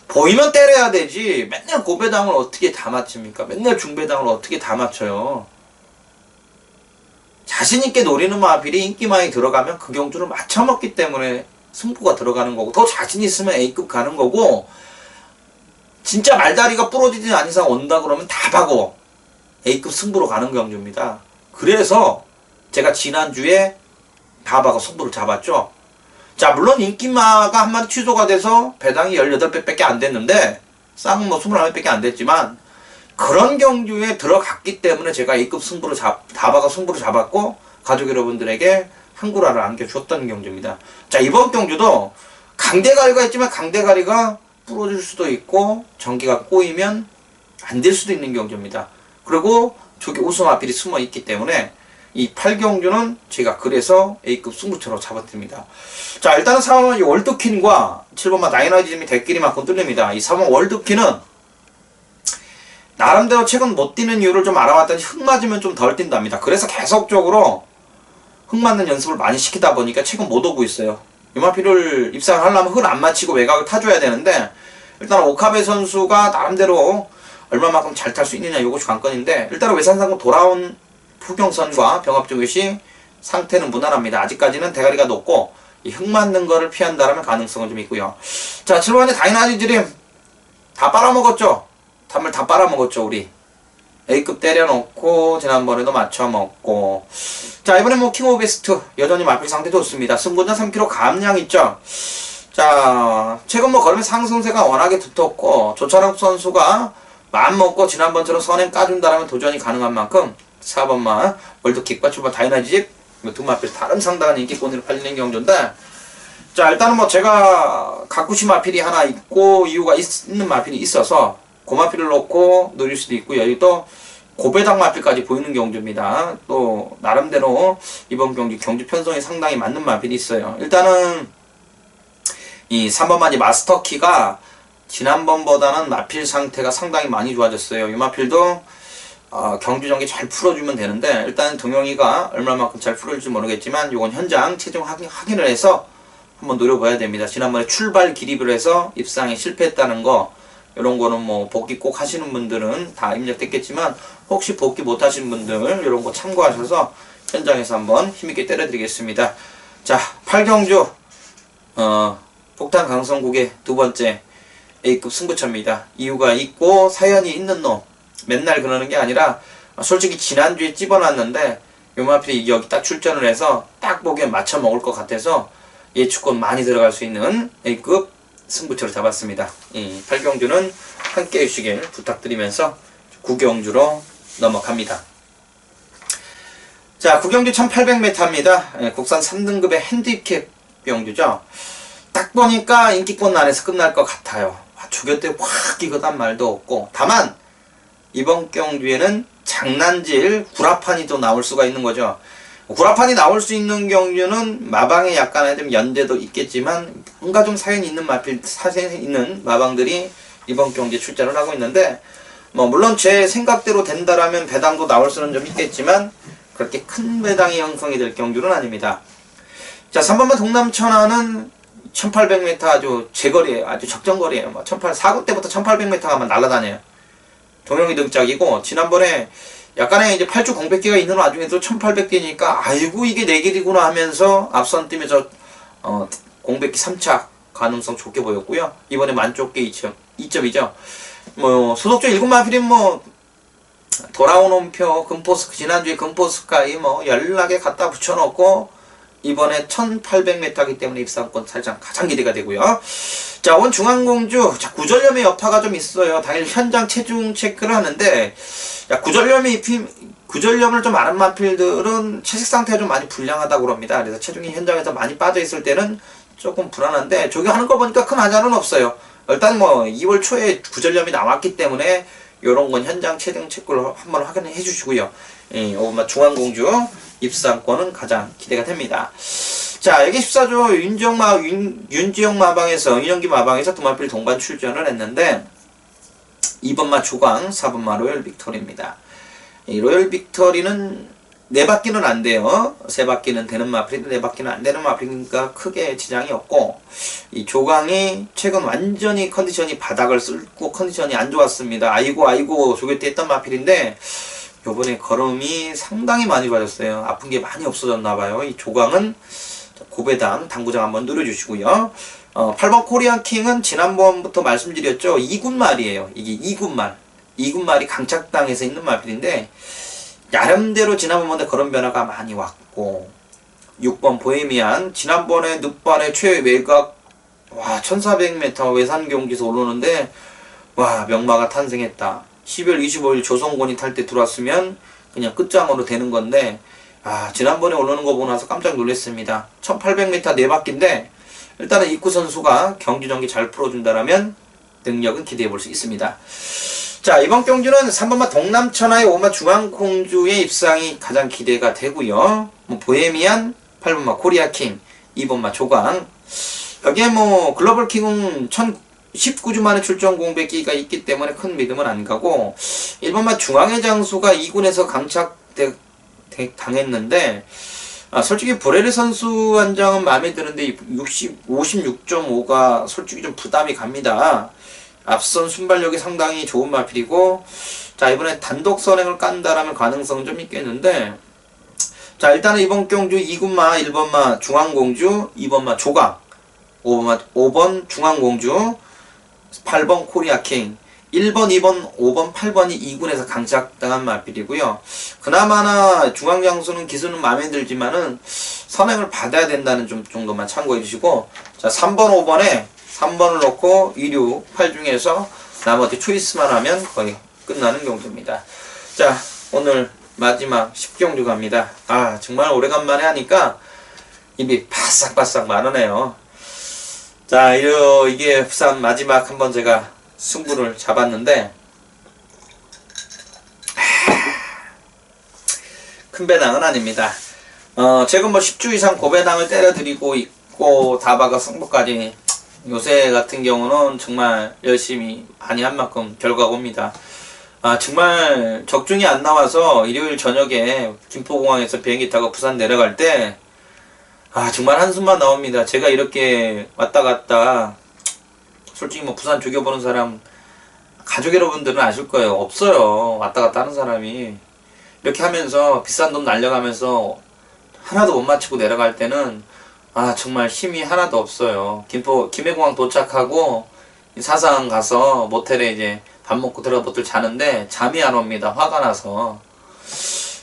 보이면 때려야 되지 맨날 고배당을 어떻게 다 맞춥니까? 맨날 중배당을 어떻게 다 맞춰요? 자신있게 노리는 마필이 인기 많이 들어가면 그 경주를 맞춰먹기 때문에 승부가 들어가는 거고, 더 자신 있으면 A급 가는 거고, 진짜 말다리가 부러지지 않은 이상 온다 그러면 다 박어 A급 승부로 가는 경주입니다. 그래서 제가 지난주에 다 박아 승부를 잡았죠. 자, 물론 인기마가 한 마리 취소가 돼서 배당이 18배밖에 안 됐는데 쌍은 뭐 21배밖에 안 됐지만 그런 경주에 들어갔기 때문에 제가 A급 승부를 다 박아 승부를 잡았고 가족 여러분들에게 한구라를 안겨줬던 경주입니다. 자, 이번 경주도 강대가리가 있지만 강대가리가 부러질 수도 있고 전기가 꼬이면 안 될 수도 있는 경주입니다. 그리고 저기 우승 아필이 숨어 있기 때문에 이 8경주는 제가 그래서 A급 승부처로 잡아드립니다. 자, 일단은 4번 월드퀸과 7번마 나이나이즘이 대끼리만큼 뚫립니다. 이 4번 월드퀸은 나름대로 최근 못 뛰는 이유를 좀 알아봤더니 흙 맞으면 좀 덜 뛴답니다. 그래서 계속적으로 흙 맞는 연습을 많이 시키다 보니까 최근 못 오고 있어요. 유마피를 입상을 하려면 흙을 안 맞히고 외곽을 타줘야 되는데, 일단 오카베 선수가 나름대로 얼마만큼 잘 탈 수 있느냐 이것이 관건인데, 일단은 외산상금 돌아온 후경선과 병합조교시 상태는 무난합니다. 아직까지는 대가리가 높고 이 흙 맞는 거를 피한다면 가능성은 좀 있고요. 자, 7번에 다이나지 드림 다 빨아먹었죠. 단물 다 빨아먹었죠. 우리 A급 때려놓고 지난번에도 맞춰먹고. 자, 이번에 뭐 킹 오브 베스트 여전히 마필 상태 좋습니다. 승분자 3kg 감량 있죠. 자, 최근 뭐 걸음의 상승세가 워낙에 두텁고 조찬욱 선수가 마음먹고 지난번처럼 선행 까준다라면 도전이 가능한 만큼 4번만 월드킥과 출발 다이나집 두 마필 다른 상당한 인기권으로 팔리는 경주인데, 자, 일단은 뭐 제가 가쿠시 마필이 하나 있고 이유가 있는 마필이 있어서 그 마필을 놓고 노릴 수도 있고요. 여기 또 고배당 마필까지 보이는 경주입니다. 또 나름대로 이번 경주 편성에 상당히 맞는 마필이 있어요. 일단은 이 3번만 이 마스터키가 지난번보다는 마필 상태가 상당히 많이 좋아졌어요. 이 마필도 경주 전개 잘 풀어주면 되는데, 일단 동영이가 얼마만큼 잘 풀어줄지 모르겠지만 요건 현장 최종 확인을 해서 한번 노려봐야 됩니다. 지난번에 출발 기립을 해서 입상에 실패했다는 거, 이런 거는 뭐 복귀 꼭 하시는 분들은 다 입력됐겠지만 혹시 복귀 못 하신 분들 이런 거 참고하셔서 현장에서 한번 힘있게 때려드리겠습니다. 자, 8경주 폭탄 강성국의 두 번째 A급 승부처입니다. 이유가 있고 사연이 있는 놈, 맨날 그러는 게 아니라 솔직히 지난주에 찝어놨는데 요마필이 여기 딱 출전을 해서 딱 보기엔 맞춰 먹을 것 같아서 예측권 많이 들어갈 수 있는 A급 승부처를 잡았습니다. 이 8경주는 함께 해주시길 부탁드리면서 9경주로 넘어갑니다. 자, 9경주 1800m입니다. 국산 3등급의 핸디캡 경주죠. 딱 보니까 인기권 안에서 끝날 것 같아요. 조교 때 확 이거단 말도 없고, 다만 이번 경주에는 장난질 구라판이 또 나올 수가 있는 거죠. 구라판이 나올 수 있는 경주는 마방에 약간의 좀 연대도 있겠지만 뭔가 좀 사연이 있는 사연이 있는 마방들이 이번 경주에 출전을 하고 있는데, 뭐 물론 제 생각대로 된다라면 배당도 나올 수는 좀 있겠지만 그렇게 큰 배당이 형성이 될 경주는 아닙니다. 자, 3번만 동남천하는 1800m 아주 제거리에요. 아주 적정거리에요. 뭐 4구 때부터 1800m가 날아다녀요. 동영이 등짝이고, 지난번에 약간의 이제 8주 공백기가 있는 와중에도 1800개니까 아이고 이게 내 길이구나 하면서 앞선 뛰면서 공백기 3차 가능성 좋게 보였고요. 이번에 만족계 2점이죠. 뭐 소속주 7마필인 뭐 돌아온 옴표 금포스, 지난주에 금포스카이 뭐 연락에 갖다 붙여놓고 이번에 1800m이기 때문에 입상권 살짝 가장 기대가 되고요. 자, 원 중앙공주, 자, 구절염의 여파가 좀 있어요. 당일 현장 체중 체크를 하는데, 야, 구절염을 좀 아는 마필들은 체식 상태가 좀 많이 불량하다고 그럽니다. 그래서 체중이 현장에서 많이 빠져 있을 때는 조금 불안한데, 저기 하는 거 보니까 큰 하자는 없어요. 일단 뭐 2월 초에 구절염이 나왔기 때문에 요런 건 현장 체중 체크를 한번 확인해 주시고요. 중앙공주 입상권은 가장 기대가 됩니다. 자, 여기 14조 윤지영 마방에서 윤영기 마방에서 두 마필 동반 출전을 했는데 2번마 조광, 4번마 로열 빅토리입니다. 이 로열 빅토리는 4바퀴는 안 돼요. 3바퀴는 되는 마필인데 4바퀴는 안 되는 마필이니까 크게 지장이 없고, 이 조광이 최근 완전히 컨디션이 바닥을 쓸고 컨디션이 안 좋았습니다. 아이고 조교 때 했던 마필인데 요번에 걸음이 상당히 많이 좋아졌어요. 아픈 게 많이 없어졌나봐요. 이 조광은 고배당 당구장 한번 누려주시고요. 8번 코리안킹은 지난번부터 말씀드렸죠. 2군 말이에요. 이게 2군 말. 2군 말이 강착당에서 있는 마필인데 나름대로 지난번보다 걸음 변화가 많이 왔고, 6번 보헤미안 지난번에 늪반의 최외곽 1400m 외산 경기에서 오르는데 명마가 탄생했다. 12월 25일 조성곤이 탈 때 들어왔으면 그냥 끝장으로 되는 건데, 지난번에 오르는 거 보고 나서 깜짝 놀랐습니다. 1800m 4바퀴인데 일단은 이쿠 선수가 경주 전기 잘 풀어준다라면 능력은 기대해 볼 수 있습니다. 자, 이번 경주는 3번마 동남천하의 5마 중앙공주의 입상이 가장 기대가 되고요. 뭐 보헤미안, 8번마 코리아킹, 2번마 조광. 여기에 뭐 글로벌킹은 19주 만에 출전 공백기가 있기 때문에 큰 믿음은 안 가고, 1번마 중앙의 장수가 2군에서 당했는데 솔직히 보레르 선수 한 장은 마음에 드는데 56.5가 솔직히 좀 부담이 갑니다. 앞선 순발력이 상당히 좋은 마필이고, 자, 이번에 단독 선행을 깐다라면 가능성은 좀 있겠는데, 자, 일단은 이번 경주 2군마 1번마 중앙공주, 2번마 조각, 5번 중앙공주, 8번 코리아킹, 1번, 2번, 5번, 8번이 2군에서 강착당한 마필이고요. 그나마나 중앙장수는 기수는 마음에 들지만은 선행을 받아야 된다는 좀 정도만 참고해 주시고, 자, 3번, 5번에 3번을 넣고 2, 6, 8 중에서 나머지 초이스만 하면 거의 끝나는 경주입니다. 자, 오늘 마지막 10경주 갑니다. 아, 정말 오래간만에 하니까 입이 바싹바싹 마르네요. 자, 이게 부산 마지막 한번 제가 승부를 잡았는데, 큰 배당은 아닙니다. 제가 뭐 10주 이상 고배당을 때려드리고 있고, 다바가 승부까지 요새 같은 경우는 정말 열심히 많이 한 만큼 결과가 옵니다. 아, 정말 적중이 안 나와서 일요일 저녁에 김포공항에서 비행기 타고 부산 내려갈 때, 아, 정말 한숨만 나옵니다. 제가 이렇게 왔다 갔다, 솔직히 뭐 부산 죽여보는 사람, 가족 여러분들은 아실 거예요. 없어요. 왔다 갔다 하는 사람이. 이렇게 하면서 비싼 돈 날려가면서 하나도 못 맞추고 내려갈 때는, 아, 정말 힘이 하나도 없어요. 김해공항 도착하고 사상 가서 모텔에 이제 밥 먹고 들어가들 자는데 잠이 안 옵니다. 화가 나서.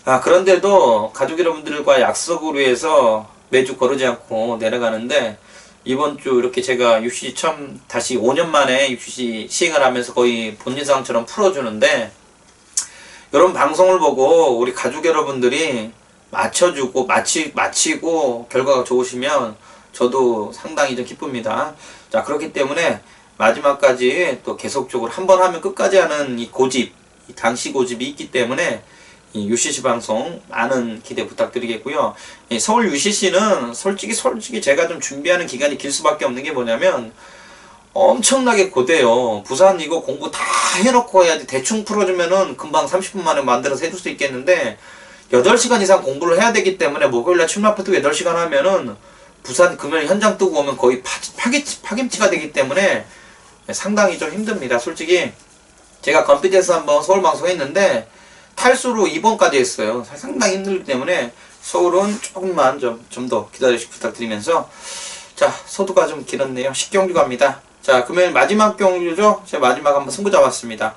아, 그런데도 가족 여러분들과 약속으로 해서 매주 거르지 않고 내려가는데, 이번 주 이렇게 제가 UCC 처음 다시 5년 만에 UCC 시행을 하면서 거의 본인상처럼 풀어주는데, 이런 방송을 보고 우리 가족 여러분들이 맞춰주고 마치고 결과가 좋으시면 저도 상당히 좀 기쁩니다. 자, 그렇기 때문에 마지막까지 또 계속적으로 한 번 하면 끝까지 하는 이 고집, 이 당시 고집이 있기 때문에 이 UCC 방송 많은 기대 부탁드리겠고요. 이 서울 UCC는 솔직히 제가 좀 준비하는 기간이 길 수밖에 없는 게 뭐냐면, 엄청나게 고돼요. 부산 이거 공부 다 해놓고 해야지. 대충 풀어주면은 금방 30분 만에 만들어서 해줄 수 있겠는데, 8시간 이상 공부를 해야 되기 때문에 목요일날 출마부터 8시간 하면은 부산 금요일 현장 뜨고 오면 거의 파김치가 되기 때문에 상당히 좀 힘듭니다. 솔직히 제가 건피드에서 한번 서울 방송 했는데 탈수로 2번까지 했어요. 상당히 힘들기 때문에 서울은 조금만 좀 더 기다려주시기 부탁드리면서, 자, 소두가 좀 길었네요. 10경주 갑니다. 자, 금요일 마지막 경주죠. 제가 마지막 한번 승부 잡았습니다.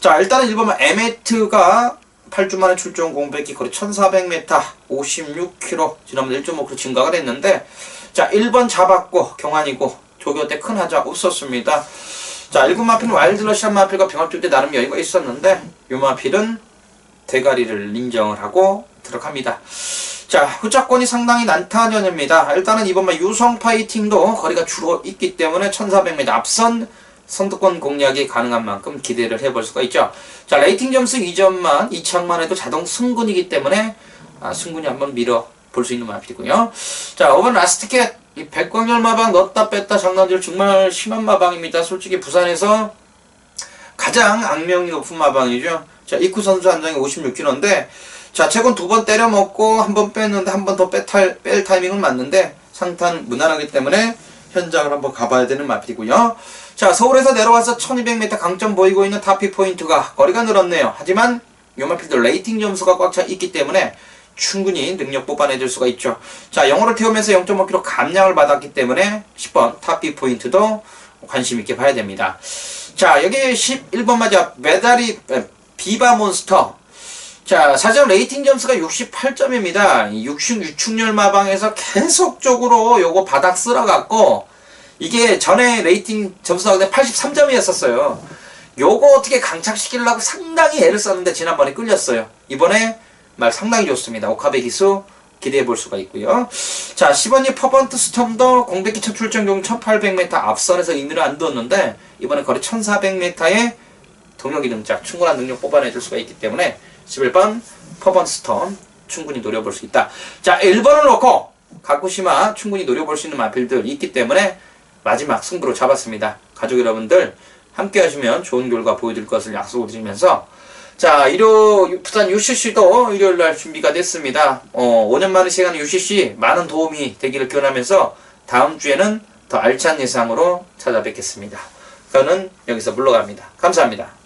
자, 일단은 1번만 에메트가 8주 만에 출전 공백기 거리 1400m 56km 지난번 1.5km 증가가 됐는데, 자, 1번 잡았고 경환이고 조교 때 큰 하자 없었습니다. 자, 1군 마필은 와일드러시한 마필과 병합줄 때 나름 여유가 있었는데, 이 마필은 대가리를 인정을 하고 들어갑니다. 자, 후차권이 상당히 난타전입니다. 일단은 이번만 유성 파이팅도 거리가 주로 있기 때문에 1400m 앞선 선두권 공략이 가능한 만큼 기대를 해볼 수가 있죠. 자, 레이팅 점수 2점만, 2창만 해도 자동 승군이기 때문에 승군이 한번 밀어볼 수 있는 마필이고요. 자, 5번 라스트캣, 이 백광열 마방 넣었다 뺐다 장난질 정말 심한 마방입니다. 솔직히 부산에서 가장 악명이 높은 마방이죠. 자, 이쿠 선수 한 장에 56kg인데, 자, 최근 2번 때려먹고 한 번 뺐는데 한 번 더 뺄 타이밍은 맞는데 상탄 무난하기 때문에 현장을 한번 가봐야 되는 마필이고요. 자, 서울에서 내려와서 1200m 강점 보이고 있는 타피 포인트가 거리가 늘었네요. 하지만 요 마필도 레이팅 점수가 꽉 차 있기 때문에 충분히 능력 뽑아내줄 수가 있죠. 자, 영어를 태우면서 0.5kg 감량을 받았기 때문에 10번 타피 포인트도 관심 있게 봐야 됩니다. 자, 여기 11번 맞아 메다리 비바 몬스터. 자, 사실 레이팅 점수가 68점입니다. 유충열 마방에서 계속적으로 요거 바닥 쓸어갖고, 이게 전에 레이팅 점수가 83점이었었어요. 요거 어떻게 강착시키려고 상당히 애를 썼는데 지난번에 끌렸어요. 이번에 말 상당히 좋습니다. 오카베 기수 기대해 볼 수가 있고요. 자, 10번이 퍼번트 스톰도 공백기 첫 출전 경주 1800m 앞선에서 인을 안 두었는데, 이번에 거리 1400m에 동력이 등장, 충분한 능력 뽑아내줄 수가 있기 때문에 11번 퍼번트 스톰 충분히 노려볼 수 있다. 자, 1번을 놓고 가쿠시마 충분히 노려볼 수 있는 마필들이 있기 때문에 마지막 승부로 잡았습니다. 가족 여러분들 함께 하시면 좋은 결과 보여드릴 것을 약속을 드리면서, 자, 부산 UCC도 일요일날 준비가 됐습니다. 5년 만에 시간에 UCC 많은 도움이 되기를 기원하면서 다음 주에는 더 알찬 예상으로 찾아뵙겠습니다. 저는 여기서 물러갑니다. 감사합니다.